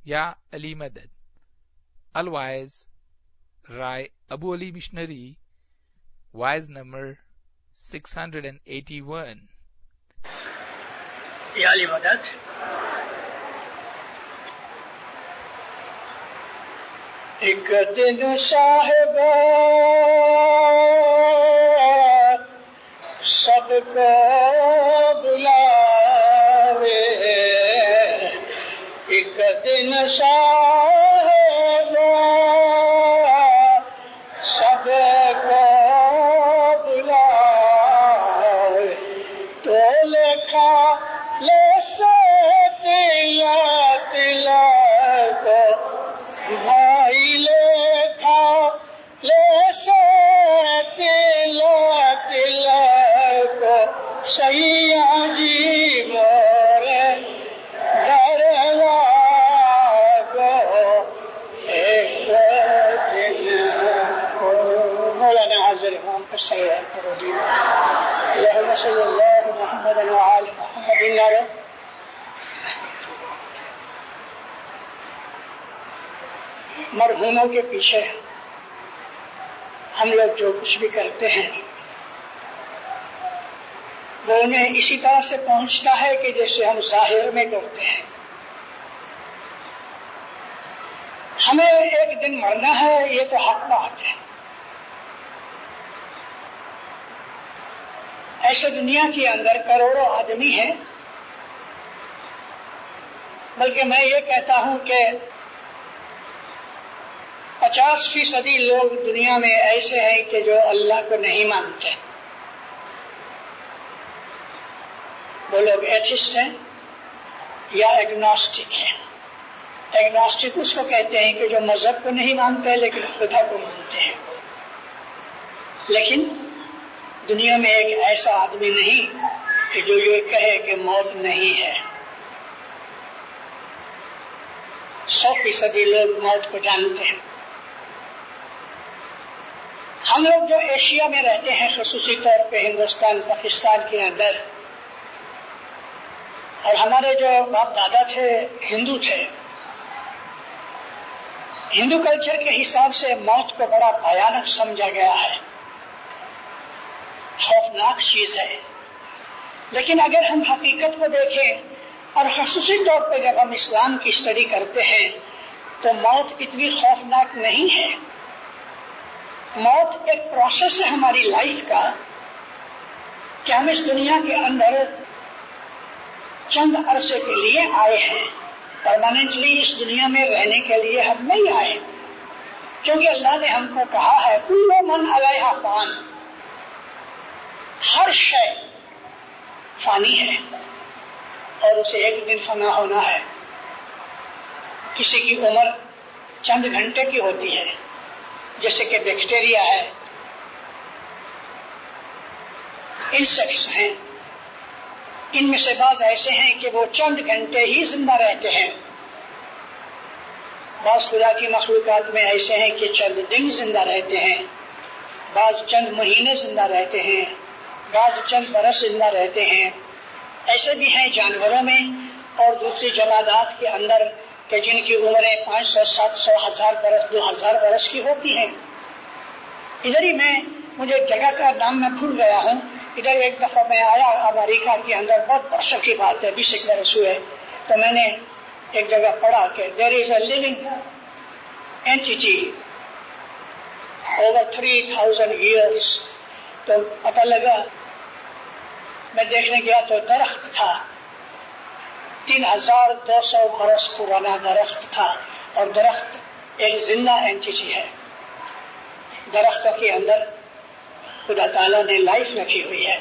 یا علی مدد. Otherwise, Rai Abu Ali Missionary, wise number 681. یا علی مدد. ایک دن صاحب سب کو بلاوے، ایک دن صاحب سب کو بلاوے، تو لکھا لے سے تلا تلا کو بھائی لکھا لے سے تلا تلا کو سیاں جی مورے گھر کو ایک دن کو. مولانا حاضر امام پر سید پرودین اللہم صلی اللہ محمد وعلی محمد. مرحوموں کے پیچھے ہم لوگ جو کچھ بھی کرتے ہیں وہ انہیں اسی طرح سے پہنچتا ہے کہ جیسے ہم ظاہر میں کرتے ہیں. ہمیں ایک دن مرنا ہے، یہ تو حق بات ہے. ایسے دنیا کے اندر کروڑوں آدمی ہیں، بلکہ میں یہ کہتا ہوں کہ 50% لوگ دنیا میں ایسے ہیں کہ جو اللہ کو نہیں مانتے. وہ لوگ ایتھسٹ ہیں یا ایگنوسٹک ہیں. ایگنوسٹک اس کو کہتے ہیں کہ جو مذہب کو نہیں مانتے لیکن خدا کو مانتے ہیں. لیکن دنیا میں ایک ایسا آدمی نہیں کہ جو یہ کہے کہ موت نہیں ہے. 100% لوگ موت کو جانتے ہیں. ہم لوگ جو ایشیا میں رہتے ہیں، خصوصی طور پہ ہندوستان پاکستان کے اندر، اور ہمارے جو باپ دادا تھے ہندو تھے، ہندو کلچر کے حساب سے موت کو بڑا بھیانک سمجھا گیا ہے، خوفناک چیز ہے. لیکن اگر ہم حقیقت کو دیکھیں اور خصوصی طور پہ جب ہم اسلام کی اسٹڈی کرتے ہیں تو موت اتنی خوفناک نہیں ہے. موت ایک پروسیس ہے ہماری لائف کا کہ ہم اس دنیا کے اندر چند عرصے کے لیے آئے ہیں. پرماننٹلی اس دنیا میں رہنے کے لیے ہم نہیں آئے، کیونکہ اللہ نے ہم کو کہا ہے کل من علیہا فان، ہر شے فانی ہے اور اسے ایک دن فنا ہونا ہے. کسی کی عمر چند گھنٹے کی ہوتی ہے، جیسے کہ بیکٹیریا ہے، انسیکٹس ہیں. ان میں سے بعض ایسے ہیں کہ وہ چند گھنٹے ہی زندہ رہتے ہیں. بعض خدا کی مخلوقات میں ایسے ہیں کہ چند دن زندہ رہتے ہیں، بعض چند مہینے زندہ رہتے ہیں، بعض چند برس زندہ رہتے ہیں. ایسے بھی ہیں جانوروں میں اور دوسری جمادات کے اندر کہ جن کی عمریں 500 700 1000 برس 2000 برس کی ہوتی ہیں. ادھر ہی مجھے جگہ کا نام میں بھول گیا ہوں. ادھر ایک دفعہ میں آیا امریکہ کے اندر، بہت برسوں کی بات ہے، 20 برس ہوئے، تو میں نے ایک جگہ پڑھا کہ there is a living entity over 3000 years. تو پتہ لگا، میں دیکھنے گیا تو درخت تھا، 3200 برس پرانا درخت تھا، اور درخت ایک زندہ اینٹی ہے. درختوں کے اندر خدا تعالیٰ نے لائف رکھی ہوئی ہے.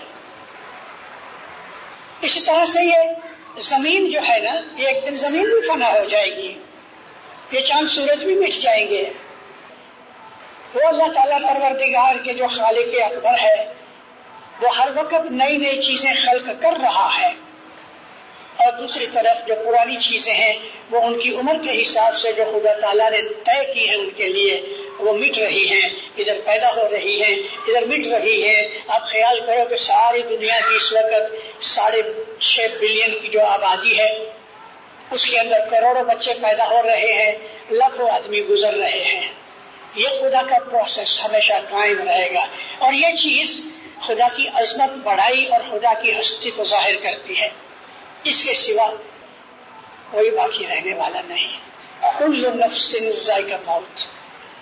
اسی طرح سے یہ زمین جو ہے نا، یہ ایک دن زمین بھی فنا ہو جائے گی، یہ چاند سورج بھی مٹ جائیں گے. وہ اللہ تعالیٰ پروردگار کے جو خالق اکبر ہے، وہ ہر وقت نئی نئی چیزیں خلق کر رہا ہے، اور دوسری طرف جو پرانی چیزیں ہیں وہ ان کی عمر کے حساب سے جو خدا تعالیٰ نے طے کی ہے ان کے لیے، وہ مٹ رہی ہیں، ادھر پیدا ہو رہی ہیں، ادھر مٹ رہی ہیں. آپ خیال کرو کہ ساری دنیا کی اس وقت 6.5 بلین کی جو آبادی ہے، اس کے اندر کروڑوں بچے پیدا ہو رہے ہیں، لاکھوں آدمی گزر رہے ہیں. یہ خدا کا پروسیس ہمیشہ قائم رہے گا، اور یہ چیز خدا کی عظمت، بڑائی اور خدا کی ہستی کو ظاہر کرتی ہے. اس کے سوا کوئی باقی رہنے والا نہیں. کل نفس ذائقۃ الموت،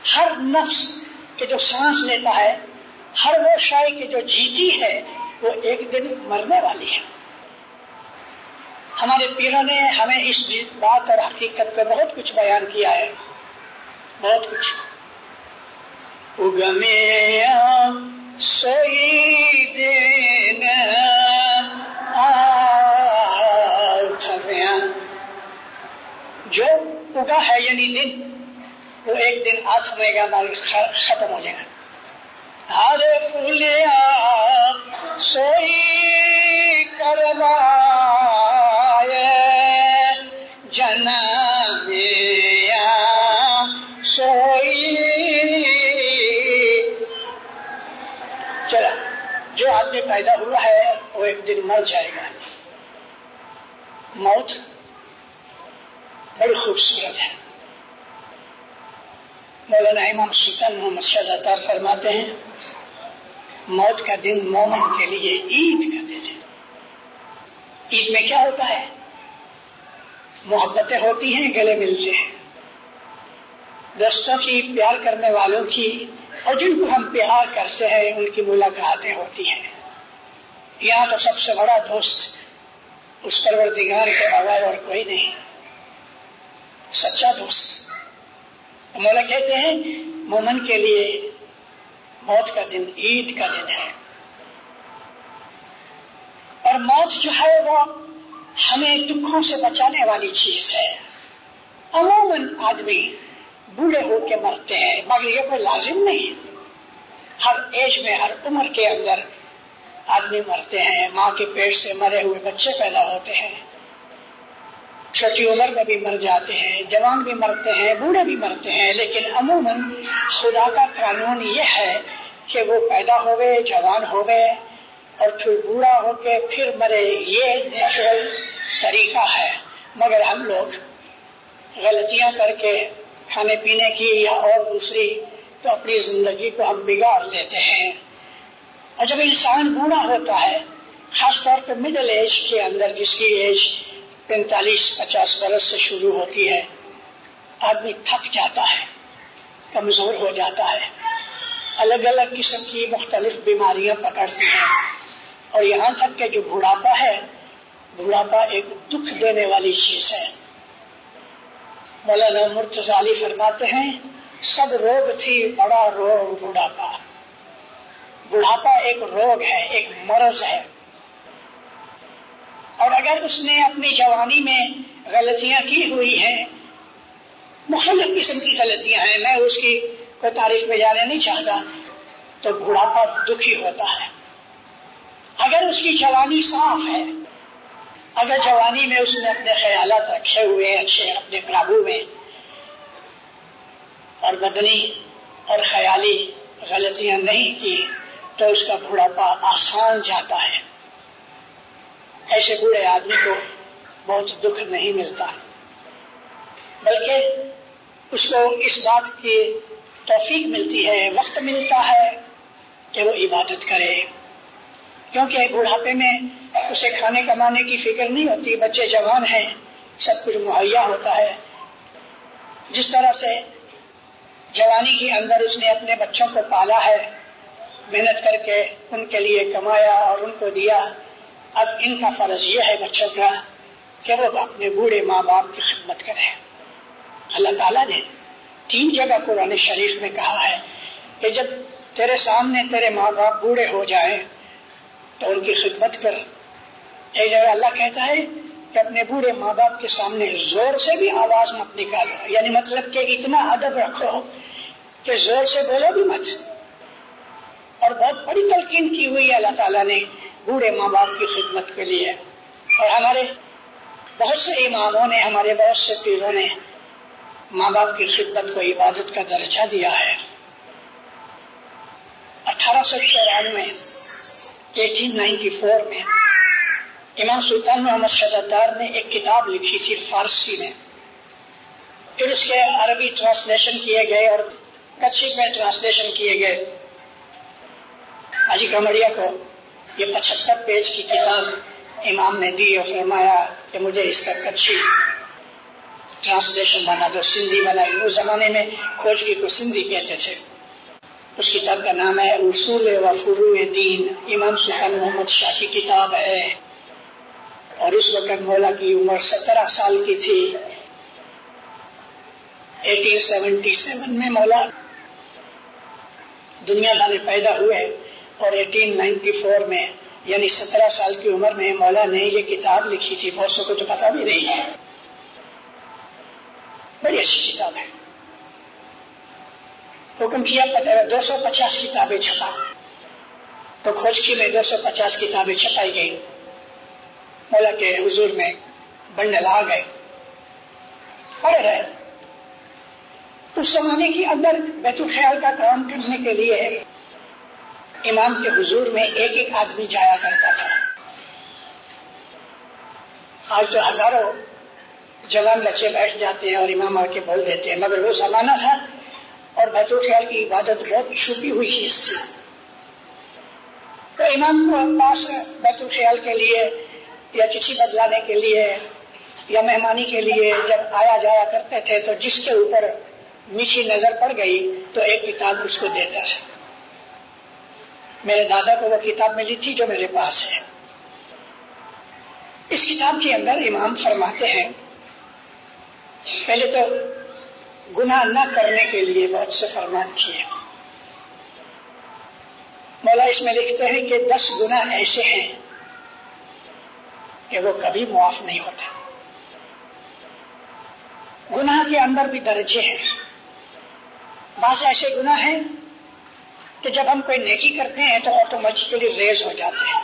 ہر نفس کے جو سانس لیتا ہے، ہر وہ شے کہ جو جیتی ہے، وہ ایک دن مرنے والی ہے. ہمارے پیروں نے ہمیں اس بات اور حقیقت پہ بہت کچھ بیان کیا ہے، بہت کچھ. اگمیا سوئی دن جو اگا ہے یعنی دن، وہ ایک دن آتھمے گا، ختم ہو جائے گا. ہر پھولیا سوئی کروائے جنمیا سوئی. چلا، جو آدمی پیدا ہوا ہے وہ ایک دن مر جائے گا. موت بڑی خوبصورت ہے. مولانا امام سلطان محمد شہزاد فرماتے ہیں، موت کا دن مومن کے لیے عید کا دن ہے. عید میں کیا ہوتا ہے؟ محبتیں ہوتی ہیں، گلے ملتے ہیں، دوستوں کی، پیار کرنے والوں کی، اور جن کو ہم پیار کرتے ہیں ان کی ملاقاتیں ہوتی ہیں. یہاں تو سب سے بڑا دوست اس پروردگار کے بغیر اور کوئی نہیں، سچا دوست. مولا کہتے ہیں مومن کے لیے موت کا دن عید کا دن ہے. اور موت جو ہے وہ ہمیں دکھوں سے بچانے والی چیز ہے. عموماً آدمی بوڑھے ہو کے مرتے ہیں، مگر یہ کوئی لازم نہیں. ہر ایج میں، ہر عمر کے اندر آدمی مرتے ہیں. ماں کے پیٹ سے مرے ہوئے بچے پیدا ہوتے ہیں، چھوٹی عمر میں بھی مر جاتے ہیں، جوان بھی مرتے ہیں، بوڑھے بھی مرتے ہیں. لیکن عموماً خدا کا قانون یہ ہے کہ وہ پیدا ہوئے، جوان ہوئے اور پھر بوڑھا ہو کے پھر مرے. یہ نیچرل طریقہ ہے. مگر ہم لوگ غلطیاں کر کے کھانے پینے کی یا اور دوسری تو اپنی زندگی کو ہم بگاڑ لیتے ہیں. اور جب انسان بوڑھا ہوتا ہے، خاص طور پہ مڈل ایج کے اندر، جس کی ایج 45-50 برس سے شروع ہوتی ہے، آدمی تھک جاتا ہے، کمزور ہو جاتا ہے، الگ الگ قسم کی مختلف بیماریاں پکڑتی ہیں. اور یہاں تک کہ جو بڑھاپا ہے، بڑھاپا ایک دکھ دینے والی چیز ہے. مولانا مرتضی علی فرماتے ہیں، سب روگ تھی بڑا روگ بڑھاپا. بڑھاپا ایک روگ ہے، ایک مرض ہے. اور اگر اس نے اپنی جوانی میں غلطیاں کی ہوئی ہیں، مختلف قسم کی غلطیاں ہیں، میں اس کی کوئی تعریف میں جانا نہیں چاہتا، تو بڑھاپا دکھی ہوتا ہے. اگر اس کی جوانی صاف ہے، اگر جوانی میں اس نے اپنے خیالات رکھے ہوئے اچھے اپنے قابو میں، اور بدنی اور خیالی غلطیاں نہیں کی، تو اس کا بڑھاپا آسان جاتا ہے. ایسے بوڑھے آدمی کو بہت دکھ نہیں ملتا، بلکہ اس کو اس بات کی توفیق ملتی ہے، وقت ملتا ہے کہ وہ عبادت کرے. کیونکہ بڑھاپے میں اسے کھانے کمانے کی فکر نہیں ہوتی، بچے جوان ہیں، سب کچھ مہیا ہوتا ہے. جس طرح سے جوانی کے اندر اس نے اپنے بچوں کو پالا ہے، محنت کر کے ان کے لیے کمایا اور ان کو دیا، اب ان کا فرض یہ ہے بچوں کا کہ وہ اپنے بوڑھے ماں باپ کی خدمت کریں. اللہ تعالیٰ نے 3 جگہ قرآن شریف میں کہا ہے کہ جب تیرے سامنے تیرے ماں باپ بوڑھے ہو جائیں تو ان کی خدمت کر. ایک جگہ اللہ کہتا ہے کہ اپنے بوڑھے ماں باپ کے سامنے زور سے بھی آواز مت نکالو، یعنی مطلب کہ اتنا ادب رکھو کہ زور سے بولو بھی مت. اور بہت بڑی تلقین کی ہوئی ہے اللہ تعالیٰ نے بوڑھے ماں باپ کی خدمت کے لیے. اور ہمارے بہت سے اماموں نے، ہمارے بہت سے پیروں نے ماں باپ کی خدمت کو عبادت کا درجہ دیا ہے. 1894 میں امام سلطان محمد شہزادار نے ایک کتاب لکھی تھی فارسی میں، پھر اس کے عربی ٹرانسلیشن کیے گئے اور کچھی میں ٹرانسلیشن کیے گئے۔ حاجی کمڑیا کو یہ 75 پیج کی کتاب امام نے دی اور فرمایا کہ مجھے اس کا کچھی ٹرانسلیشن بنا دو، سندھی بنائی۔ اس زمانے میں کھوجگی کو سندھی کہتے تھے۔ اس کتاب کا نام ہے اصول و فروع دین، امام سلطان محمد شاہ کی کتاب ہے، اور اس وقت مولا کی عمر 17 سال کی تھی۔ 1877 میں مولا دنیا میں پیدا ہوئے اور 1894 میں یعنی 17 سال کی عمر میں مولا نے یہ کتاب لکھی تھی۔ بہت سو کو تو پتا بھی نہیں ہے، بڑی اچھی کتاب ہے۔ حکم کیا 250 کتابیں چھپا، تو کھوجکی میں 250 کتابیں چھپائی گئی۔ مولا کے حضور میں بنڈل آ گئے، پڑھ رہے۔ اس زمانے کے اندر بیت الخیال کا کام کرنے کے لیے امام کے حضور میں ایک ایک آدمی جایا کرتا تھا۔ آج تو ہزاروں جوان بچے بیٹھ جاتے ہیں اور امام آ کے بول دیتے ہیں، مگر وہ زمانہ تھا اور بیت الخیال کی عبادت بہت چھپی ہوئی چیز تھی۔ تو امام کو پاس بیت الخیال کے لیے یا چٹھی بدلانے کے لیے یا مہمانی کے لیے جب آیا جایا کرتے تھے تو جس کے اوپر میٹھی نظر پڑ گئی تو ایک کتاب اس کو دیتا تھا۔ میرے دادا کو وہ کتاب ملی تھی جو میرے پاس ہے۔ اس کتاب کے اندر امام فرماتے ہیں، پہلے تو گناہ نہ کرنے کے لیے بہت سے فرمان کیے۔ مولا اس میں لکھتے ہیں کہ 10 گناہ ایسے ہیں کہ وہ کبھی معاف نہیں ہوتے۔ گناہ کے اندر بھی درجے ہیں۔ بعض ایسے گناہ ہیں کہ جب ہم کوئی نیکی کرتے ہیں تو آٹومیٹکلی ریز ہو جاتے ہیں۔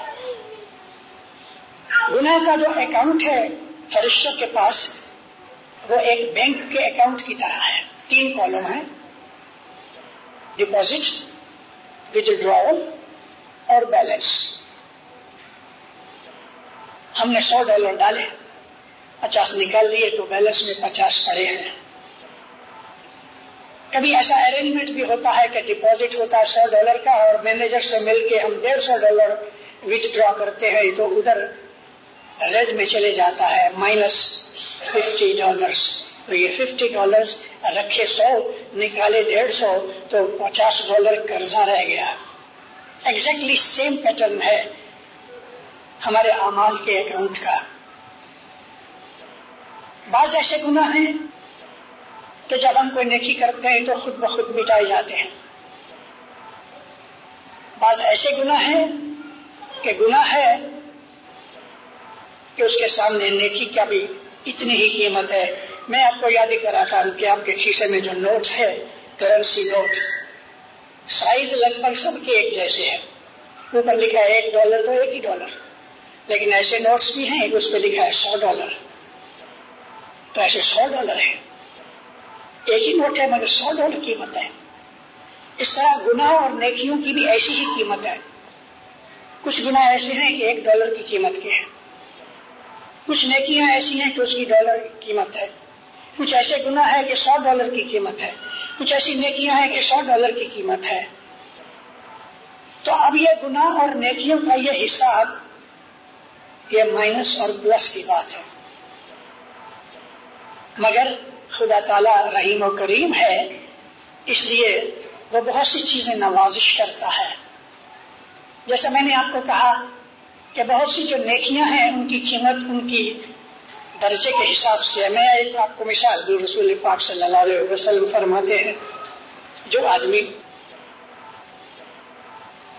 گناہ کا جو اکاؤنٹ ہے فرشتوں کے پاس، وہ ایک بینک کے اکاؤنٹ کی طرح ہے۔ 3 کالم ہیں، ڈپازٹ، وتھڈراول اور بیلنس۔ ہم نے $100 ڈالے، 50 نکال لیے تو بیلنس میں 50 پڑے ہیں۔ کبھی ایسا ارینجمنٹ بھی ہوتا ہے کہ ڈپازٹ ہوتا ہے $100 کا اور مینیجر سے مل کے ہم $150 وتھ ڈرا کرتے ہیں تو ادھر ریڈ میں چلے جاتا ہے -$50۔ تو یہ $50 رکھے 100 نکالے 150 تو $50 قرضہ رہ گیا۔ ایگزیکٹلی سیم پیٹرن ہے ہمارے اعمال کے اکاؤنٹ کا۔ بعض ایسے گناہ ہیں کہ جب ہم کوئی نیکی کرتے ہیں تو خود بخود مٹائے جاتے ہیں۔ بعض ایسے گناہ ہیں کہ گناہ ہے کہ اس کے سامنے نیکی کا بھی اتنی ہی قیمت ہے۔ میں آپ کو یاد ہی کراتا ہوں کہ آپ کے کھیسے میں جو نوٹ ہے، کرنسی نوٹ، سائز لگ بھگ سب کے ایک جیسے ہے۔ اوپر لکھا ہے $1 تو $1 ہی، لیکن ایسے نوٹس بھی ہیں کہ اس پہ لکھا ہے $100، تو ایسے $100 ہیں، ایک ہی نوٹ ہے مگر $100 قیمت ہے۔ اس طرح گناہ اور نیکیوں کی بھی ایسی ہی قیمت ہے۔ کچھ گناہ ایسے ہیں کہ $1 کی قیمت کے ہیں، کچھ نیکیاں ایسی ہیں کہ اس کی $1 کی قیمت ہے، کچھ ایسے گناہ ہے کہ $100 کی قیمت ہے، کچھ ایسی نیکیاں ہیں کہ $100 کی قیمت ہے۔ تو اب یہ گناہ اور نیکیوں کا یہ حساب، یہ مائنس اور پلس کی بات ہے، مگر خدا تعالیٰ رحیم و کریم ہے، اس لیے وہ بہت سی چیزیں نوازش کرتا ہے۔ جیسا میں نے آپ کو کہا کہ بہت سی جو نیکیاں ہیں ان کی قیمت ان کی درجے کے حساب سے ہے۔ میں ایک آپ کو مثال دوں، رسول پاک صلی اللہ علیہ وسلم فرماتے ہیں، جو آدمی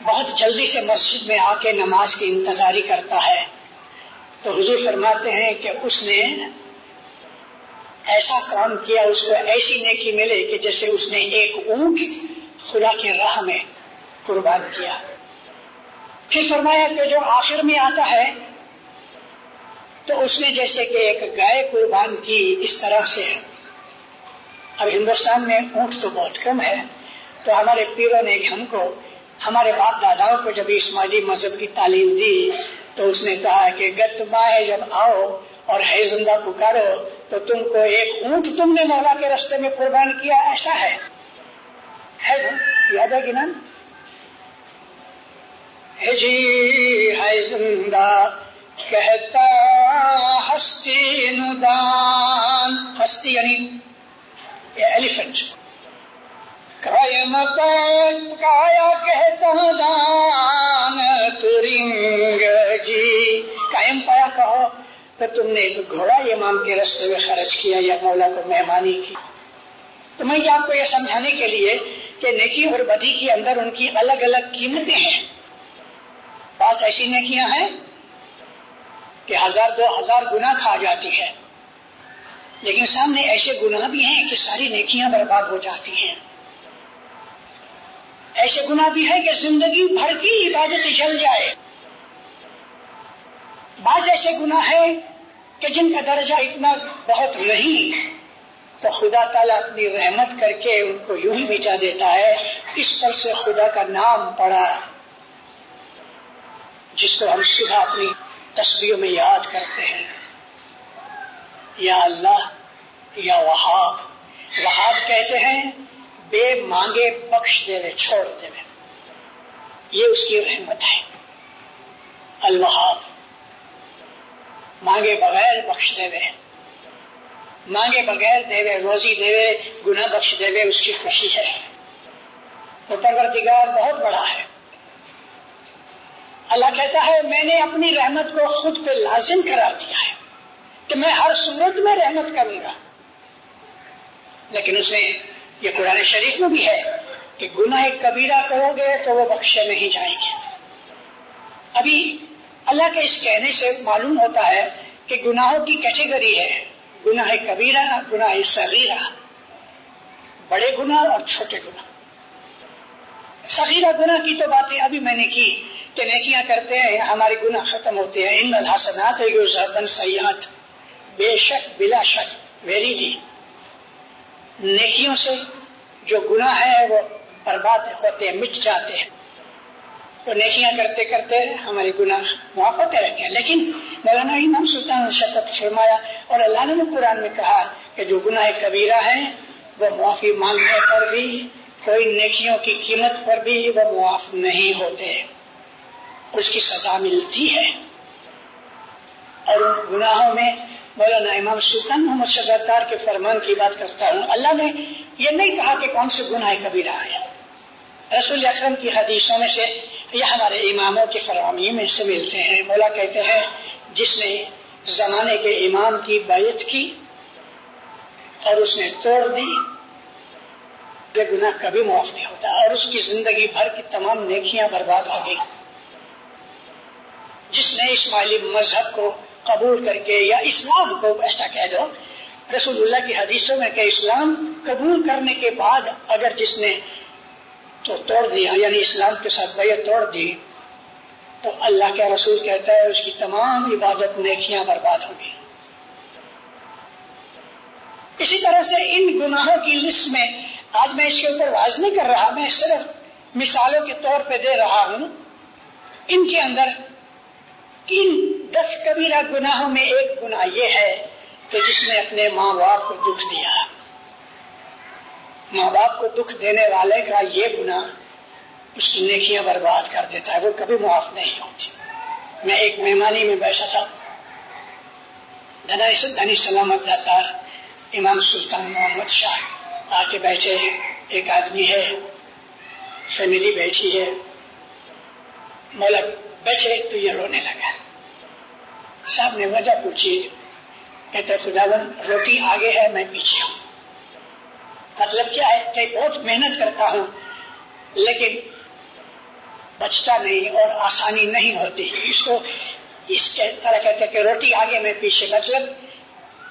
بہت جلدی سے مسجد میں آ کے نماز کی انتظاری کرتا ہے تو حضور فرماتے ہیں کہ اس نے ایسا کام کیا، اس کو ایسی نیکی ملے کہ جیسے اس نے ایک اونٹ خدا کی راہ میں قربان کیا۔ پھر فرمایا کہ جو آخر میں آتا ہے تو اس نے جیسے کہ ایک گائے قربان کی، اس طرح سے۔ اب ہندوستان میں اونٹ تو بہت کم ہے، تو ہمارے پیروں نے ہم کو، ہمارے باپ داداؤں کو جب اسماعیلی مذہب کی تعلیم دی تو اس نے کہا کہ گر تم آئے جب آؤ اور ہے زندہ پکارو تو تم کو ایک اونٹ تم نے مولا کے راستے میں قربان کیا، ایسا ہے نا؟ یاد ہے کہ نا؟ ہے جی ہے زندہ کہتا ہستی ندان، ہستی یعنی ایلیفنٹ، قائم کایا کہتا دان ترنگ جی، قائم پایا کہو تو تم نے ایک گھوڑا امام کے راستے میں خرچ کیا یا مولا کو مہمانی کی۔ تو میں آپ کو یہ سمجھانے کے لیے کہ نیکی اور بدی کے اندر ان کی الگ الگ قیمتیں ہیں۔ بعض ایسی نیکیاں ہیں کہ 1000 2000 گناہ کھا جاتی ہے، لیکن سامنے ایسے گناہ بھی ہیں کہ ساری نیکیاں برباد ہو جاتی ہیں۔ ایسے گناہ بھی ہے کہ زندگی بھر کی عبادت جل جائے۔ بعض ایسے گناہ ہیں کہ جن کا درجہ اتنا بہت نہیں تو خدا تعالیٰ اپنی رحمت کر کے ان کو یوں ہی مٹا دیتا ہے۔ اس پر سے خدا کا نام پڑا جس کو ہم صبح اپنی تسبیحوں میں یاد کرتے ہیں، یا اللہ یا وہاب۔ وہاب کہتے ہیں بے مانگے بخش دے وے، چھوڑ دے وے، یہ اس کی رحمت ہے۔ الوہاب، مانگے بغیر بخش دے وے، مانگے بغیر دے وے، روزی دے وے، گناہ بخش دے وے، اس کی خوشی ہے۔ وہ پروردگار بہت بڑا ہے۔ اللہ کہتا ہے میں نے اپنی رحمت کو خود پہ لازم قرار دیا ہے کہ میں ہر صورت میں رحمت کروں گا، لیکن اس نے یہ قرآن شریف میں بھی ہے کہ گناہ کبیرہ کرو گے تو وہ بخشے نہیں جائیں گے۔ ابھی اللہ کے اس کہنے سے معلوم ہوتا ہے کہ گناہوں کی کیٹیگری ہے، گناہ کبیرہ، گناہ صغیرہ، بڑے گناہ اور چھوٹے گناہ۔ صغیرہ گناہ کی تو باتیں ابھی میں نے کی کہ نیکیاں کرتے ہیں ہمارے گناہ ختم ہوتے ہیں۔ ان الحسنات یذهبن السیئات، بے شک بلا شک، ویریلی نیکیوں سے جو گناہ ہے وہ برباد ہوتے ہیں، مٹ جاتے ہیں۔ تو نیکیاں کرتے کرتے ہمارے گناہ معاف ہوتے رہتے ہیں۔ لیکن مولانا امام سلطان نے شدت فرمایا اور اللہ نے قرآن میں کہا کہ جو گناہ کبیرہ ہیں وہ معافی مانگنے پر بھی، کوئی نیکیوں کی قیمت پر بھی وہ معاف نہیں ہوتے، اس کی سزا ملتی ہے۔ اور ان گناہوں میں مولانا امام سلطان محمد شہزادار کے فرمان کی بات کرتا ہوں، اللہ نے یہ نہیں کہا کہ کون سے گناہ کبیرہ ہے۔ رسول اکرم کی حدیثوں میں سے یہ ہمارے اماموں کے فرامین میں سے ملتے ہیں۔ مولا کہتے ہیں جس نے زمانے کے امام کی بیعت کی اور اس نے توڑ دی، یہ گناہ کبھی معاف نہیں ہوتا اور اس کی زندگی بھر کی تمام نیکیاں برباد ہو گئی۔ جس نے اسماعیلی مذہب کو قبول کر کے یا اسلام کو ایسا کہہ دو، رسول اللہ کی حدیثوں میں کہ اسلام قبول کرنے کے بعد اگر جس نے تو توڑ دیا، یعنی اسلام کے ساتھ بیعت توڑ دی، تو اللہ کے رسول کہتا ہے اس کی تمام عبادت نیکیاں برباد ہو گئی۔ اسی طرح سے ان گناہوں کی لسٹ میں آج میں اس کے اوپر واضح نہیں کر رہا، میں صرف مثالوں کے طور پہ دے رہا ہوں۔ ان کے اندر ان 10 کبیرہ گناہوں میں ایک گناہ یہ ہے کہ جس نے اپنے ماں باپ کو دکھ دیا۔ ماں باپ کو دکھ دینے والے کا یہ گناہ اس کی نیکیاں برباد کر دیتا ہے، وہ کبھی معاف نہیں ہوتی۔ میں ایک مہمانی میں بیٹھا تھا، دھنی سلامت داتار امام سلطان محمد شاہ آ کے بیٹھے، ایک آدمی ہے، فیملی بیٹھی ہے، مولا بیٹھے تو یہ رونے لگا۔ صاحب نے وجہ پوچھی، کہتے خداوند روٹی آگے ہے میں پیچھے ہوں۔ مطلب کیا ہے کہ بہت محنت کرتا ہوں لیکن بچتا نہیں اور آسانی نہیں ہوتی۔ اس کو اس طرح کہتے ہیں کہ روٹی آگے میں پیچھے، مطلب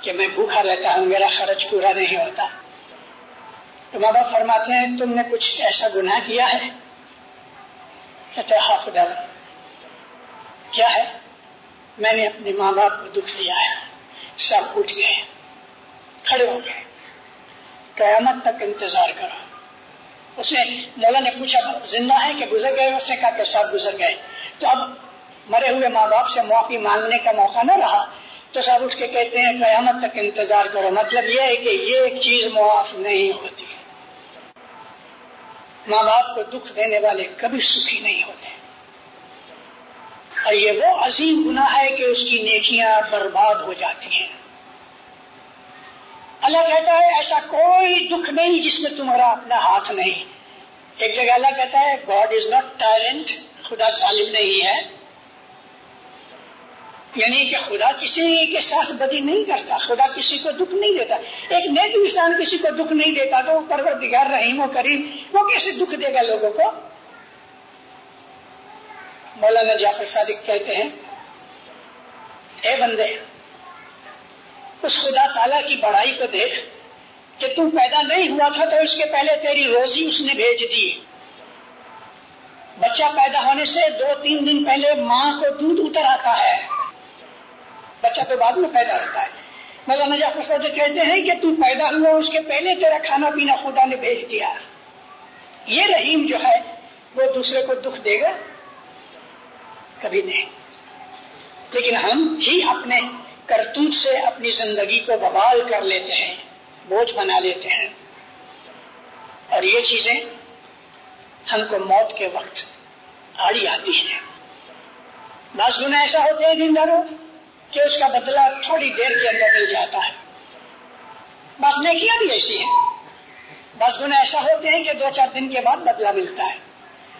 کہ میں بھوکا رہتا ہوں، میرا خرچ پورا نہیں ہوتا۔ تو ماں باپ فرماتے ہیں تم نے کچھ ایسا گناہ کیا ہے؟ کہتے ہاں خداوند۔ کیا ہے؟ میں نے اپنے ماں باپ کو دکھ دیا ہے۔ سب اٹھ گئے، کھڑے ہو گئے، قیامت تک انتظار کرو۔ اس نے مولا نے پوچھا زندہ ہے کہ گزر گئے؟ اس نے کہا کہ سب گزر گئے۔ تو اب مرے ہوئے ماں باپ سے معافی مانگنے کا موقع نہ رہا تو سب اٹھ کے کہتے ہیں قیامت تک انتظار کرو. مطلب یہ ہے کہ یہ ایک چیز معاف نہیں ہوتی. ماں باپ کو دکھ دینے والے کبھی سکھی نہیں ہوتے، اور یہ وہ عظیم گناہ ہے کہ اس کی نیکیاں برباد ہو جاتی ہیں. اللہ کہتا ہے ایسا کوئی دکھ نہیں جس میں تمہارا اپنا ہاتھ نہیں. ایک جگہ اللہ کہتا ہے گاڈ از ناٹ ٹائرنٹ، خدا ظالم نہیں ہے. یعنی کہ خدا کسی کے ساتھ بدی نہیں کرتا، خدا کسی کو دکھ نہیں دیتا. ایک نیک انسان کسی کو دکھ نہیں دیتا تو پروردگار رحیم و کریم وہ کیسے دکھ دے گا لوگوں کو؟ مولانا جعفر صادق کہتے ہیں اے بندے اس خدا تعالیٰ کی بڑائی کو دیکھ کہ تم پیدا نہیں ہوا تھا تو اس کے پہلے تیری روزی اس نے بھیج دی. بچہ پیدا ہونے سے 2-3 دن پہلے ماں کو دودھ اتر آتا ہے، بچہ تو بعد میں پیدا ہوتا ہے. مولانا جعفر صادق کہتے ہیں کہ تم پیدا ہوا اس کے پہلے تیرا کھانا پینا خدا نے بھیج دیا. یہ رحیم جو ہے وہ دوسرے کو دکھ دے گا؟ کبھی نہیں. لیکن ہم ہی اپنے کرتوت سے اپنی زندگی کو بحال کر لیتے ہیں، بوجھ بنا لیتے ہیں، اور یہ چیزیں ہم کو موت کے وقت آڑی آتی ہیں. بعض گناہ ایسا ہوتے ہیں دینداروں کہ اس کا بدلہ تھوڑی دیر کے اندر مل جاتا ہے. بعض نیکیاں بھی ایسی ہیں. بعض گناہ ایسا ہوتے ہیں کہ 2-4 دن کے بعد بدلہ ملتا ہے.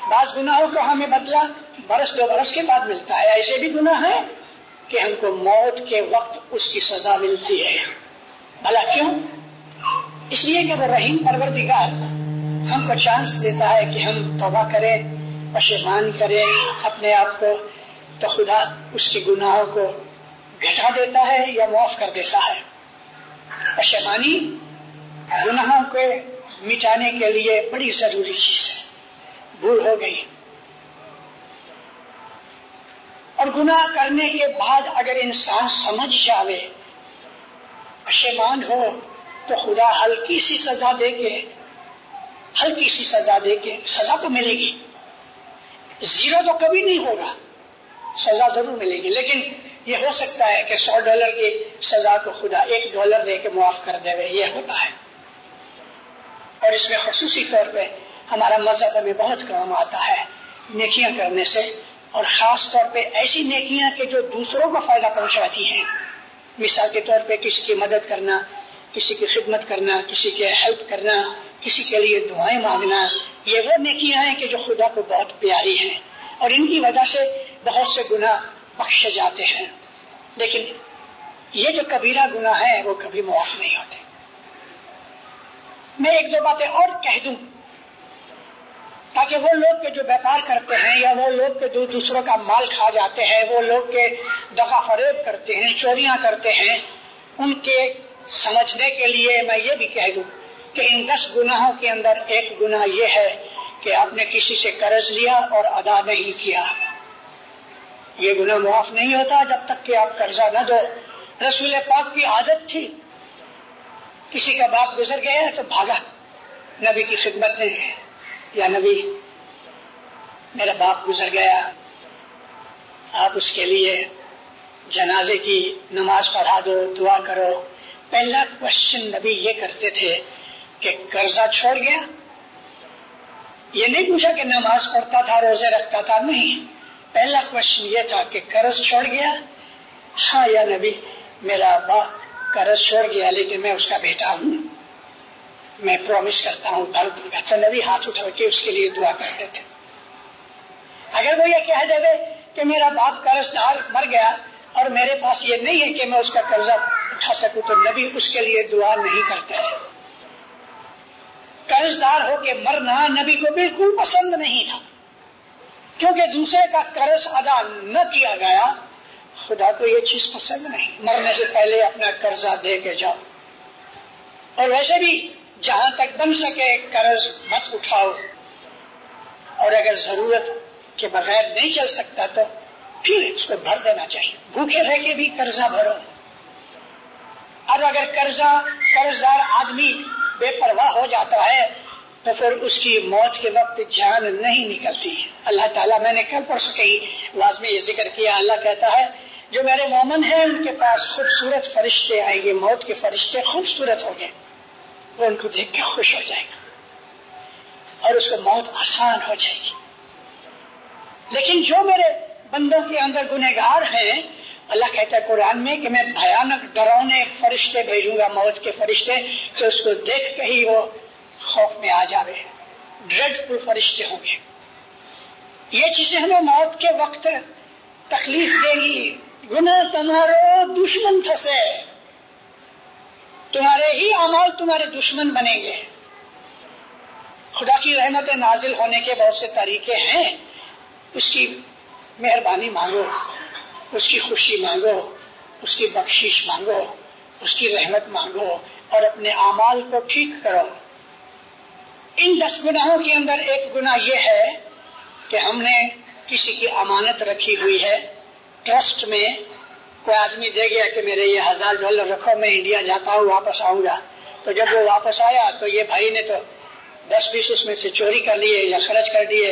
بعض گناہوں کو ہمیں بدلہ 1-2 برس کے بعد ملتا ہے. ایسے بھی گناہ ہیں کہ ہم کو موت کے وقت اس کی سزا ملتی ہے. بھلا کیوں؟ اس لیے کہ وہ رحیم پروردگار ہم کو چانس دیتا ہے کہ ہم توبہ کریں، پشیمان کریں اپنے آپ کو، تو خدا اس کے گناہوں کو گھٹا دیتا ہے یا معاف کر دیتا ہے. پشیمانی گناہوں کو مٹانے کے لیے بڑی ضروری چیز ہے. بھول ہو گئی اور گناہ کرنے کے بعد اگر انسان سمجھ جاوے، پشیمان ہو، تو خدا ہلکی سی سزا دے کے سزا تو ملے گی. زیرو تو کبھی نہیں ہوگا، سزا ضرور ملے گی. لیکن یہ ہو سکتا ہے کہ $100 کی سزا کو خدا $1 دے کے معاف کر دے. یہ ہوتا ہے. اور اس میں خصوصی طور پہ ہمارا مذہب ہمیں بہت کام آتا ہے نیکیاں کرنے سے، اور خاص طور پہ ایسی نیکیاں کہ جو دوسروں کو فائدہ پہنچاتی ہیں. مثال کے طور پہ کسی کی مدد کرنا، کسی کی خدمت کرنا، کسی کے ہیلپ کرنا، کسی کے لیے دعائیں مانگنا. یہ وہ نیکیاں ہیں کہ جو خدا کو بہت پیاری ہیں، اور ان کی وجہ سے بہت سے گناہ بخشے جاتے ہیں. لیکن یہ جو کبیرہ گناہ ہیں وہ کبھی معاف نہیں ہوتے. میں 1-2 باتیں اور کہہ دوں تاکہ وہ لوگ کے جو بیپار کرتے ہیں، یا وہ لوگ کے دوسروں کا مال کھا جاتے ہیں، وہ لوگ کے دغا فریب کرتے ہیں، چوریاں کرتے ہیں، ان کے سمجھنے کے لیے میں یہ بھی کہہ دوں کہ ان 10 گناہوں کے اندر ایک گناہ یہ ہے کہ آپ نے کسی سے قرض لیا اور ادا نہیں کیا. یہ گناہ معاف نہیں ہوتا جب تک کہ آپ قرضہ نہ دو. رسول پاک کی عادت تھی، کسی کا باپ گزر گیا تو بھاگا نبی کی خدمت میں، یا نبی میرا باپ گزر گیا، آپ اس کے لیے جنازے کی نماز پڑھا دو، دعا کرو. پہلا کوشچن نبی یہ کرتے تھے کہ قرضہ چھوڑ گیا؟ یہ نہیں پوچھا کہ نماز پڑھتا تھا، روزے رکھتا تھا، نہیں. پہلا کوشچن یہ تھا کہ قرض چھوڑ گیا؟ ہاں یا نبی میرا ابا قرض چھوڑ گیا لیکن میں اس کا بیٹا ہوں، میں پرومس کرتا ہوں بھر دوں گا. تو نبی ہاتھ اٹھا کے اس کے لیے دعا کرتے تھے. اگر وہ یہ کہہ دے کہ میرا باپ قرض دار مر گیا اور میرے پاس یہ نہیں ہے کہ میں اس کا قرضہ اٹھا سکوں، تو نبی اس کے لیے دعا نہیں کرتے. قرض دار ہو کے مرنا نبی کو بالکل پسند نہیں تھا، کیونکہ دوسرے کا قرض ادا نہ کیا گیا. خدا کو یہ چیز پسند نہیں. مرنے سے پہلے اپنا قرضہ دے کے جاؤ، اور ویسے بھی جہاں تک بن سکے قرض مت اٹھاؤ، اور اگر ضرورت کے بغیر نہیں چل سکتا تو پھر اس کو بھر دینا چاہیے. بھوکے رہ کے بھی قرضہ بھرو. اور اگر قرض دار آدمی بے پرواہ ہو جاتا ہے تو پھر اس کی موت کے وقت جان نہیں نکلتی. اللہ تعالیٰ، میں نے کل پرسوں کہیں واز میں یہ ذکر کیا، اللہ کہتا ہے جو میرے مومن ہیں ان کے پاس خوبصورت فرشتے آئیں گے، موت کے فرشتے خوبصورت ہوں گے، وہ ان کو دیکھ کے خوش ہو جائے گا اور اس کو موت آسان ہو جائے گی. لیکن جو میرے بندوں کے اندر گنہگار ہیں، اللہ کہتا ہے قرآن میں کہ میں بھیانک ڈراؤنے فرشتے بھیجوں گا، موت کے فرشتے، کہ اس کو دیکھ کے ہی وہ خوف میں آ جاوے. ڈریڈ فل فرشتے ہوں گے. یہ چیزیں ہمیں موت کے وقت تکلیف دے گی. گناہ تمہارو دشمن تھسے، تمہارے ہی اعمال تمہارے دشمن بنیں گے. خدا کی رحمت نازل ہونے کے بہت سے طریقے ہیں. اس کی مہربانی مانگو، اس کی خوشی مانگو، اس کی بخشش مانگو، اس کی رحمت مانگو اور اپنے اعمال کو ٹھیک کرو. ان 10 گناہوں کے اندر ایک گناہ یہ ہے کہ ہم نے کسی کی امانت رکھی ہوئی ہے ٹرسٹ میں. کوئی آدمی دے گیا کہ میرے یہ $1000 رکھو، میں انڈیا جاتا ہوں، واپس آؤں گا. تو جب وہ واپس آیا تو یہ بھائی نے تو 10-20 اس میں سے چوری کر لیے یا خرچ کر دیے،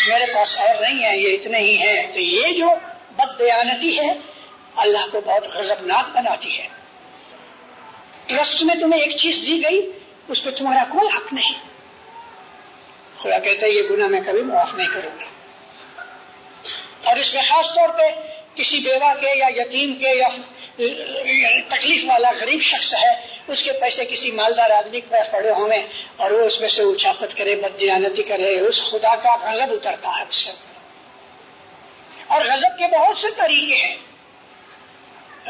میرے پاس اور نہیں ہے، یہ اتنے ہی ہیں. تو یہ جو بد دیانتی ہے اللہ کو بہت غضبناک بناتی ہے. ٹرسٹ میں تمہیں ایک چیز دی گئی، اس پہ تمہارا کوئی حق نہیں. خدا کہتا ہے یہ گناہ میں کبھی معاف نہیں کروں گا. اور اس میں خاص طور پہ کسی بیوہ کے یا یتیم کے یا تکلیف والا غریب شخص ہے، اس کے پیسے کسی مالدار آدمی کے پاس پڑے ہوئے اور وہ اس میں سے اچاپت کرے، بد دیانتی کرے، اس خدا کا غضب اترتا ہے اس سے. اور غضب کے بہت سے طریقے ہیں.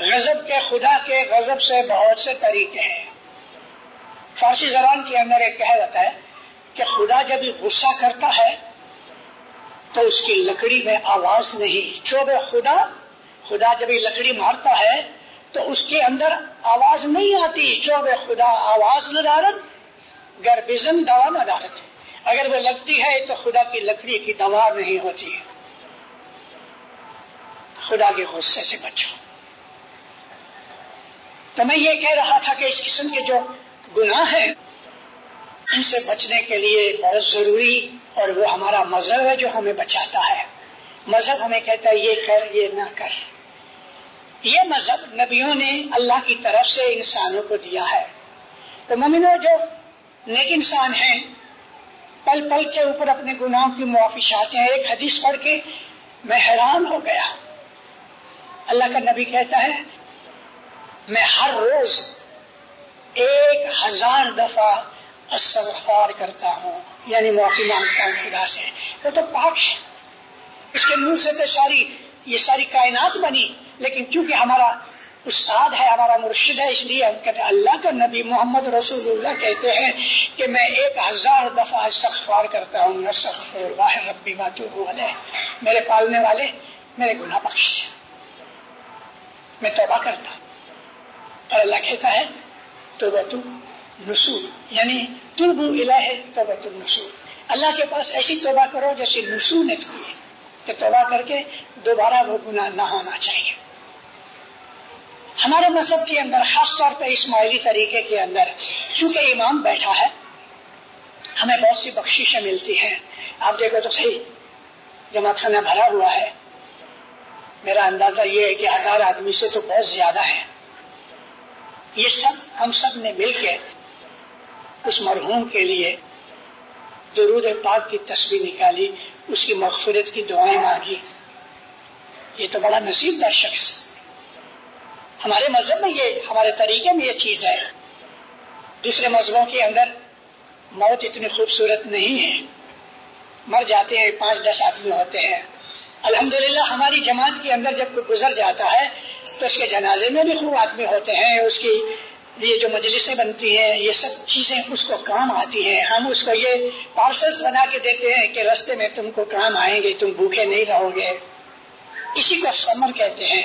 غضب کے، خدا کے غضب سے بہت سے طریقے ہیں. فارسی زبان کے اندر ایک کہاوت ہے کہ خدا جب غصہ کرتا ہے تو اس کی لکڑی میں آواز نہیں. چوب خدا جب لکڑی مارتا ہے تو اس کے اندر آواز نہیں آتی. چوب خدا آواز ندارت گر بزن دوا ندارت. اگر وہ لگتی ہے تو خدا کی لکڑی کی دوا نہیں ہوتی. خدا کے غصے سے بچو. تو میں یہ کہہ رہا تھا کہ اس قسم کے جو گناہ ہیں ان سے بچنے کے لیے بہت ضروری، اور وہ ہمارا مذہب ہے جو ہمیں بچاتا ہے. مذہب ہمیں کہتا ہے یہ کر، یہ نہ کر. یہ مذہب نبیوں نے اللہ کی طرف سے انسانوں کو دیا ہے. تو مومنوں جو نیک انسان ہیں پل پل کے اوپر اپنے گناہوں کی معافی چاہتے ہیں. ایک حدیث پڑھ کے میں حیران ہو گیا. اللہ کا نبی کہتا ہے میں ہر روز 1000 دفعہ استغفار کرتا ہوں، یعنی معافی مانگتا ہوں خدا سے. وہ تو پاک ہے، اس کے منہ سے تو یہ ساری کائنات بنی. لیکن کیونکہ ہمارا استاد ہے، ہمارا مرشد ہے، اس لیے ہم کہتے ہیں اللہ کا نبی محمد رسول اللہ کہتے ہیں کہ میں 1000 دفعہ استغفار کرتا ہوں. استغفر اللہ ربی واتوب الیہ، میرے پالنے والے میرے گناہ بخش دے. میں توبہ کرتا ہوں. اور اللہ کہتا ہے توبۃ النصوح، یعنی توبوا الیہ توبۃ النصوح. اللہ کے پاس ایسی توبہ کرو جیسے نصوح نے کی، کہ توبہ کر کے دوبارہ وہ گناہ نہ ہونا چاہیے. ہمارے مذہب کے اندر خاص طور پہ اسماعیلی طریقے کے اندر چونکہ امام بیٹھا ہے ہمیں بہت سی بخششیں ملتی ہیں. آپ دیکھو تو صحیح جماعت خانہ بھرا ہوا ہے. میرا اندازہ یہ ہے کہ 1000 آدمی سے تو بہت زیادہ ہے. یہ سب ہم سب نے مل کے اس مرحوم کے لیے درود پاک کی تسبیح نکالی، اس کی مغفرت کی دعائیں مانگی. یہ تو بڑا نصیب دار شخص. ہمارے مذہب میں یہ، ہمارے طریقے میں یہ چیز ہے. دوسرے مذہبوں کے اندر موت اتنی خوبصورت نہیں ہے. مر جاتے ہیں 5-10 آدمی ہوتے ہیں. الحمدللہ ہماری جماعت کے اندر جب کوئی گزر جاتا ہے تو اس کے جنازے میں بھی خوب آدمی ہوتے ہیں. اس کی یہ جو مجلسیں بنتی ہیں یہ سب چیزیں اس کو کام آتی ہیں. ہم اس کو یہ پارسلز بنا کے دیتے ہیں کہ راستے میں تم کو کام آئیں گے، تم بھوکے نہیں رہو گے. اسی کو سمر کہتے ہیں.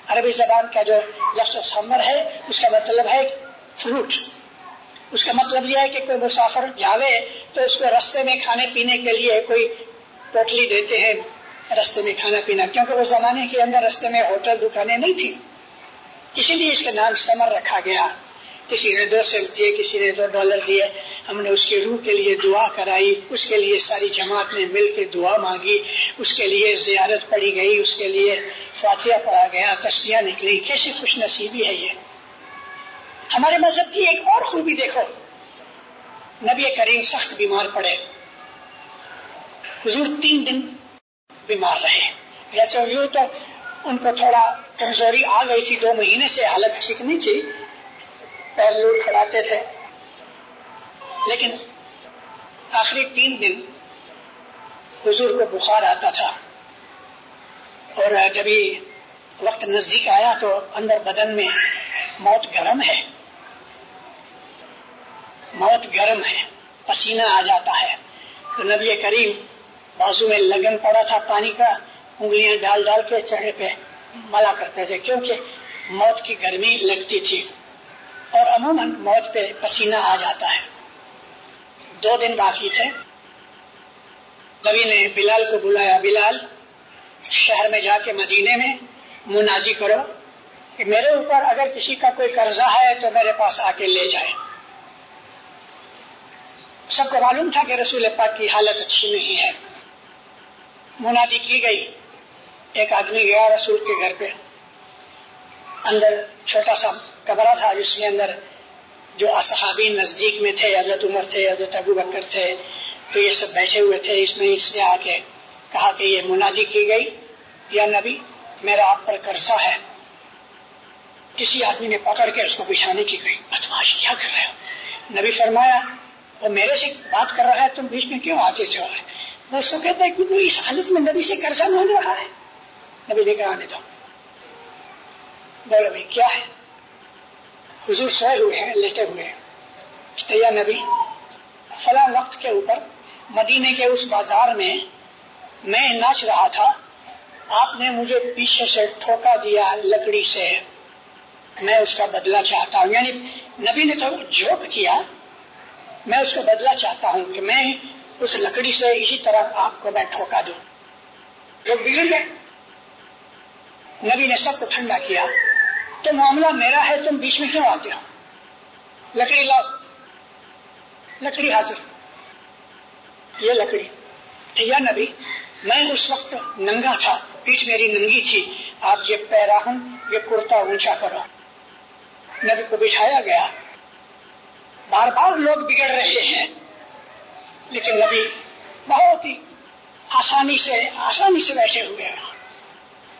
عربی زبان کا جو لفظ سمر ہے اس کا مطلب ہے فروٹ. اس کا مطلب یہ ہے کہ کوئی مسافر جاوے تو اس کو راستے میں کھانے پینے کے لیے کوئی پوٹلی دیتے ہیں، راستے میں کھانا پینا، کیونکہ وہ زمانے کے اندر راستے میں ہوٹل دکانیں نہیں تھی، اسی لیے اس کا نام سمر رکھا گیا. کسی نے 2 سینٹ دیے، کسی نے $2 دیے. ہم نے اس کی روح کے لیے دعا کرائی، اس کے لیے ساری جماعت نے مل کے دعا مانگی، اس کے لیے زیارت پڑھی گئی، اس کے لیے فاتحہ پڑھا گیا، تسبیح نکلی. کیسی خوش نصیبی ہے یہ. ہمارے مذہب کی ایک اور خوبی دیکھو، نبی کریم سخت بیمار پڑے، حضور 3 دن بیمار رہے. جیسے یوں تو ان کو تھوڑا کمزوری آ گئی تھی، 2 مہینے سے حالت ٹھیک نہیں تھی، پیر لوٹ کھڑاتے تھے، لیکن آخری 3 دن حضور کو بخار آتا تھا. اور جب وقت نزدیک آیا تو اندر بدن میں موت گرم ہے، موت گرم ہے، پسینہ آ جاتا ہے. تو نبی کریم بازو میں لگن پڑا تھا پانی کا، انگلیاں ڈال ڈال کے چہرے پہ ملا کرتے تھے، کیونکہ موت کی گرمی لگتی تھی اور عموماً موت پہ پسینہ آ جاتا ہے. 2 دن باقی تھے. نبی نے بلال کو بلایا، بلال شہر میں جا کے مدینے میں منادی کرو کہ میرے اوپر اگر کسی کا کوئی قرضہ ہے تو میرے پاس آ کے لے جائے. سب کو معلوم تھا کہ رسول پاک کی حالت اچھی نہیں ہے. منادی کی گئی. ایک آدمی گیا رسول کے گھر پہ، اندر چھوٹا سا کمرہ تھا جس کے اندر جو اصحابی نزدیک میں تھے، حضرت عمر تھے، حضرت ابو بکر تھے، تو یہ سب بیٹھے ہوئے تھے. اس نے آ کے کہا کہ یہ منادی کی گئی، یا نبی میرا آپ پر قرضہ ہے. کسی آدمی نے پکڑ کے اس کو بچھانے کی گئی. بدماش کیا کر رہے ہو؟ نبی فرمایا وہ میرے سے بات کر رہا ہے، تم بیچ میں کیوں آتے ہو؟ وہ اس کو کہتا ہے کہ وہ اس حالت میں نبی سے قرضہ مانگ رہا ہے. نبی نے کہا آنے دو. بولو بھائی کیا ہے؟ حضور سوئے ہوئے ہیں، لیٹے ہوئے ہیں. یا نبی فلاں وقت کے اوپر مدینے کے اس بازار میں میں ناچ رہا تھا، آپ نے مجھے پیچھے سے ٹھوکا دیا لکڑی سے، میں اس کا بدلہ چاہتا ہوں. یعنی نبی نے تو جوک کیا، میں اس کا بدلہ چاہتا ہوں کہ میں اس لکڑی سے اسی طرح آپ کو میں ٹھوکا دوں. لوگ بگڑ گئے. نبی نے سب کو ٹھنڈا کیا. تو معاملہ میرا ہے، تم بیچ میں کیوں آتے ہو؟ لکڑی لاؤ. لکڑی حاضر. یہ لکڑی. یا نبی میں اس وقت ننگا تھا، پیٹھ میری ننگی تھی، آپ یہ پیراہن یہ کرتا اونچا کرو. نبی کو بٹھایا گیا. بار بار لوگ بگڑ رہے ہیں، لیکن نبی بہت ہی آسانی سے بیٹھے ہوئے ہیں.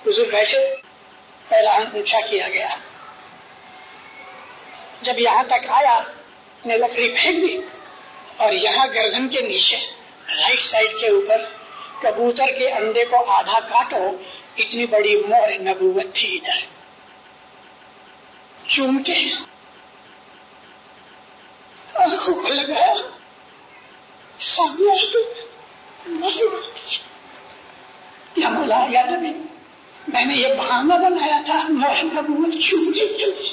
حضور بیٹھے، پیراہن اونچا کیا گیا. جب یہاں تک آیا نے لکڑی پھینک دی، اور یہاں گردن کے نیچے رائٹ سائڈ کے اوپر کبوتر کے انڈے کو آدھا کاٹو، اتنی بڑی مہر نبوت تھی. ادھر چوم کے آنکھوں کو لگایا، سامنے یا مولا یا نبی میں نے یہ بہانہ بنایا تھا مہر نبوت چومنے کے لیے.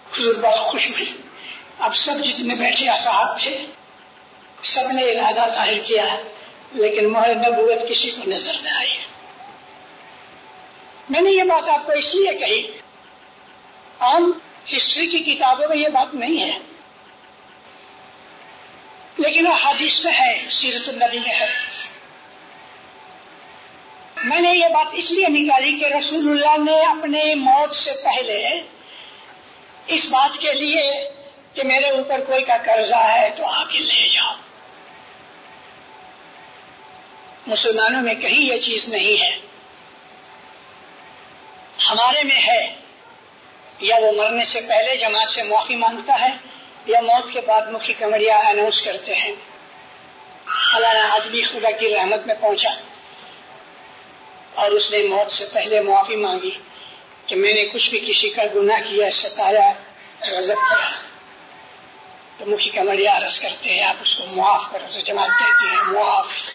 حضور بہت خوش ہوئے. اب سب جتنے بیٹھے اصحاب تھے سب نے ارادہ ظاہر کیا، لیکن مہر نبوت کسی کو نظر نہ آئی. میں نے یہ بات آپ کو اس لیے کہی، عام ہسٹری کی کتابوں میں یہ بات نہیں ہے، لیکن حدیث میں ہے، سیرت النبی میں ہے. میں نے یہ بات اس لیے نکالی کہ رسول اللہ نے اپنے موت سے پہلے اس بات کے لیے کہ میرے اوپر کوئی کا قرضہ ہے تو آ کے لے جاؤ. مسلمانوں میں کہیں یہ چیز نہیں ہے. ہمارے میں ہے، یا وہ مرنے سے پہلے جماعت سے معافی مانگتا ہے، یا موت کے بعد مکھی کمریا اناؤنس کرتے ہیں فلانا آدمی خدا کی رحمت میں پہنچا اور اس نے موت سے پہلے معافی مانگی کہ میں نے کچھ بھی کسی کا گناہ کیا، ستایا، غضب کیا، تو مکھی کمریا عرض کرتے ہیں آپ اس کو معاف کرو. تو جماعت کہتی ہے معاف.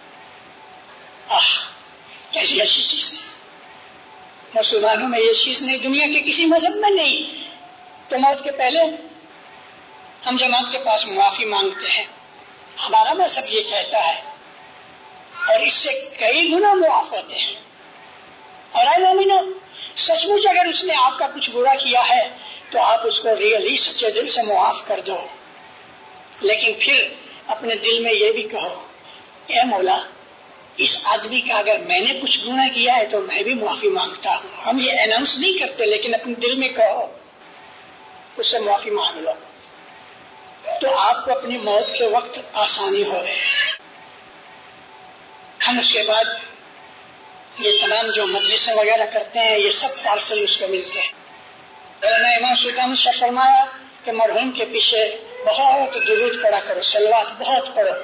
کیسی اچھی چیز ہے. مسلمانوں میں یہ چیز نہیں، دنیا کے کسی مذہب میں نہیں. تو موت کے پہلے ہم جماعت کے پاس معافی مانگتے ہیں. ہمارا مذہب یہ کہتا ہے، اور اس سے کئی گنا معاف ہوتے ہیں. اور اے مومنو، سچ مچ اگر اس نے آپ کا کچھ برا کیا ہے تو آپ اس کو ریئلی سچے دل سے معاف کر دو، لیکن پھر اپنے دل میں یہ بھی کہو اے مولا اس آدمی کا اگر میں نے کچھ گناہ کیا ہے تو میں بھی معافی مانگتا ہوں. ہم یہ اناؤنس نہیں کرتے لیکن اپنے دل میں کہو، اس سے معافی مانگ لو، تو آپ کو اپنی موت کے وقت آسانی ہو گئے. ہم اس کے بعد یہ تمام جو مجلسیں وغیرہ کرتے ہیں یہ سب پارسل اس کو ملتے ہیں. امام سلطان سے فرمایا کہ مرحوم کے پیچھے بہت درود پڑا کرو، صلوات بہت پڑھو،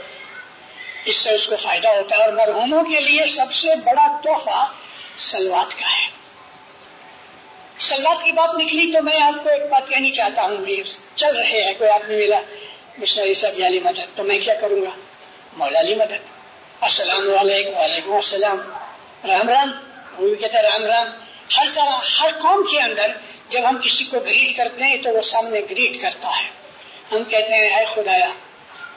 اس سے اس کو فائدہ ہوتا ہے. اور مرحوموں کے لیے سب سے بڑا تحفہ صلوات کا ہے. صلوات کی بات نکلی تو میں آپ کو ایک بات کہنی چاہتا ہوں. چل رہے ہیں، کوئی آدمی ملا مشنری صاحب علی مدد، تو میں کیا کروں گا؟ مولا علی مدد، السلام علیکم. وعلیکم السلام، رام رام. وہ بھی کہتا ہے رام رام. ہر قوم کے اندر جب ہم کسی کو گریٹ کرتے ہیں تو وہ سامنے گریٹ کرتا ہے. ہم کہتے ہیں اے خدایا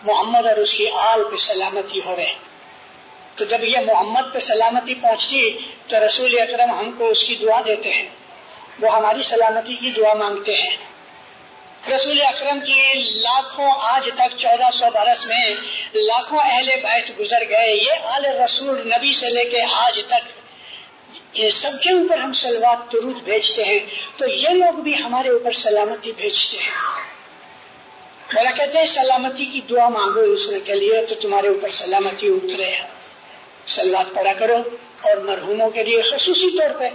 محمد اور اس کی آل پہ سلامتی ہو رہے. تو جب یہ محمد پہ سلامتی پہنچتی تو رسول اکرم ہم کو اس کی دعا دیتے ہیں، وہ ہماری سلامتی کی دعا مانگتے ہیں. رسول اکرم کی لاکھوں، آج تک 1400 برس میں لاکھوں اہل بیت گزر گئے. یہ آل رسول نبی سے لے کے آج تک یہ سب کے اوپر ہم صلوات درود بھیجتے ہیں، تو یہ لوگ بھی ہمارے اوپر سلامتی بھیجتے ہیں. مولا کہتے ہیں سلامتی کی دعا مانگو دوسرے کے لیے تو تمہارے اوپر سلامتی اترے. صلوات پڑھا کرو. اور مرحوموں کے لیے خصوصی طور پہ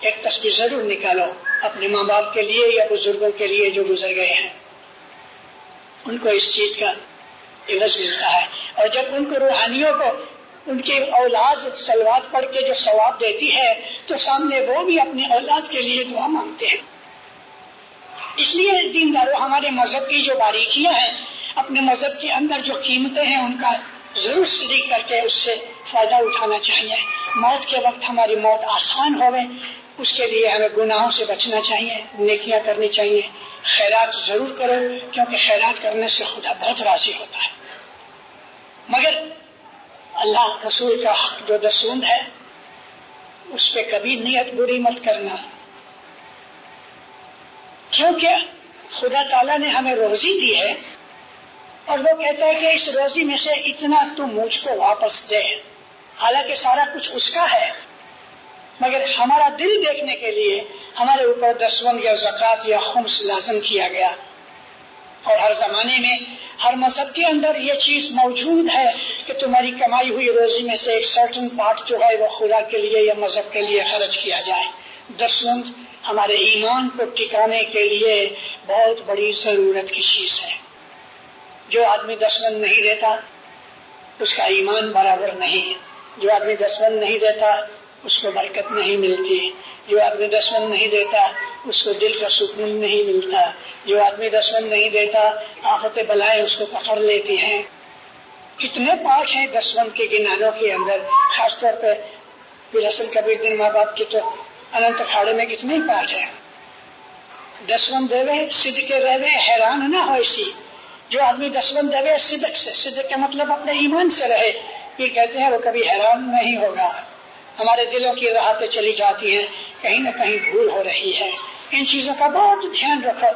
ایک تسبیح ضرور نکالو، اپنے ماں باپ کے لیے یا بزرگوں کے لیے جو گزر گئے ہیں، ان کو اس چیز کا عوض ملتا ہے. اور جب ان کو روحانیوں کو ان کی اولاد صلوات پڑھ کے جو ثواب دیتی ہے تو سامنے وہ بھی اپنی اولاد کے لیے دعا مانگتے ہیں. اس لیے دینداروں ہمارے مذہب کی جو باریکیاں ہیں، اپنے مذہب کے اندر جو قیمتیں ہیں، ان کا ضرور صدیق کر کے اس سے فائدہ اٹھانا چاہیے. موت کے وقت ہماری موت آسان ہوئے اس کے لیے ہمیں گناہوں سے بچنا چاہیے، نیکیاں کرنی چاہیے، خیرات ضرور کرو کیونکہ خیرات کرنے سے خدا بہت راضی ہوتا ہے. مگر اللہ رسول کا حق جو دسوند ہے اس پہ کبھی نیت بری مت کرنا، کیونکہ خدا تعالیٰ نے ہمیں روزی دی ہے اور وہ کہتا ہے کہ اس روزی میں سے اتنا تو مجھ کو واپس دے. حالانکہ سارا کچھ اس کا ہے، مگر ہمارا دل دیکھنے کے لیے ہمارے اوپر دسوند یا زکوٰۃ یا خمس لازم کیا گیا. اور ہر زمانے میں ہر مذہب کے اندر یہ چیز موجود ہے کہ تمہاری کمائی ہوئی روزی میں سے ایک سرٹن پارٹ جو ہے وہ خدا کے لیے یا مذہب کے لیے خرچ کیا جائے. دسوند ہمارے ایمان کو ٹکانے کے لیے بہت بڑی ضرورت کی چیز ہے. جو آدمی دسوند نہیں دیتا اس کا ایمان برابر نہیں. جو آدمی دسوند نہیں دیتا اس کو برکت نہیں ملتی. جو آدمی دسوند نہیں دیتا اس کو دل کا سکون نہیں ملتا. جو آدمی دسوند نہیں دیتا آفت بلائیں اس کو پکڑ لیتی ہیں. کتنے پاٹ ہیں دسوند کے گنانوں کے اندر، خاص طور پہ بالحسن کبیر دن ماں باپ کی تو اننت اکھاڑے میں کتنے پاٹ ہیں. دسوند دیوے صدق رہے، حیران نہ ہو اسی. جو آدمی دسوند دیوے صدق سے، صدق کا مطلب اپنے ایمان سے رہے، پھر کہتے ہیں وہ کبھی حیران نہیں ہوگا. ہمارے دلوں کی راحتیں چلی جاتی ہیں، کہیں نہ کہیں بھول ہو رہی ہے. ان چیزوں کا بہت دھیان رکھو.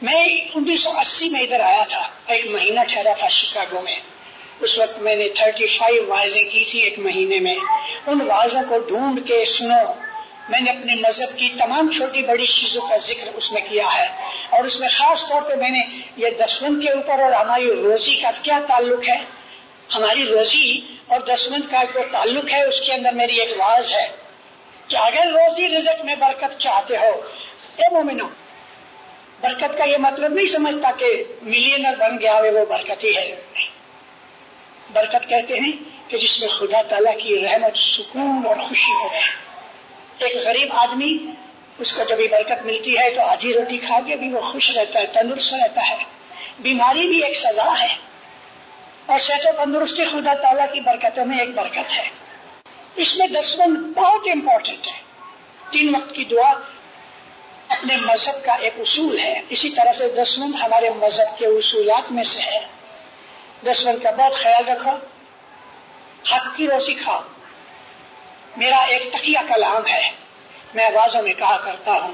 میں 1980 میں ادھر آیا تھا، ایک مہینہ ٹھہرا تھا شکاگو میں. اس وقت میں نے 35 وعظیں کی تھی ایک مہینے میں. ان وعظوں کو ڈھونڈ کے سنو. میں نے اپنے مذہب کی تمام چھوٹی بڑی چیزوں کا ذکر اس میں کیا ہے، اور اس میں خاص طور پہ میں نے یہ دسوند کے اوپر اور ہماری روزی کا کیا تعلق ہے، ہماری روزی اور دسوند کا جو تعلق ہے اس کے اندر میری ایک واعظ ہے کہ اگر روزی رزق میں برکت چاہتے ہو، اے مومنو، برکت کا یہ مطلب نہیں سمجھتا کہ ملینر بن گیا ہے وہ برکت ہی ہے. برکت کہتے ہیں کہ جس میں خدا تعالیٰ کی رحمت، سکون اور خوشی ہو گئے. ایک غریب آدمی، اس کو جب برکت ملتی ہے تو آدھی روٹی کھا کے بھی وہ خوش رہتا ہے، تندرست رہتا ہے. بیماری بھی ایک سزا ہے، اور صحت و تندرستی خدا تعالیٰ کی برکتوں میں ایک برکت ہے. اس میں دسوند بہت امپورٹنٹ ہے. 3 وقت کی دعا اپنے مذہب کا ایک اصول ہے، اسی طرح سے دسوند ہمارے مذہب کے اصولات میں سے ہے. دسوند کا بہت خیال رکھو. حق کی روزی کھاؤ. میرا ایک تقیہ کلام ہے، میں آوازوں میں کہا کرتا ہوں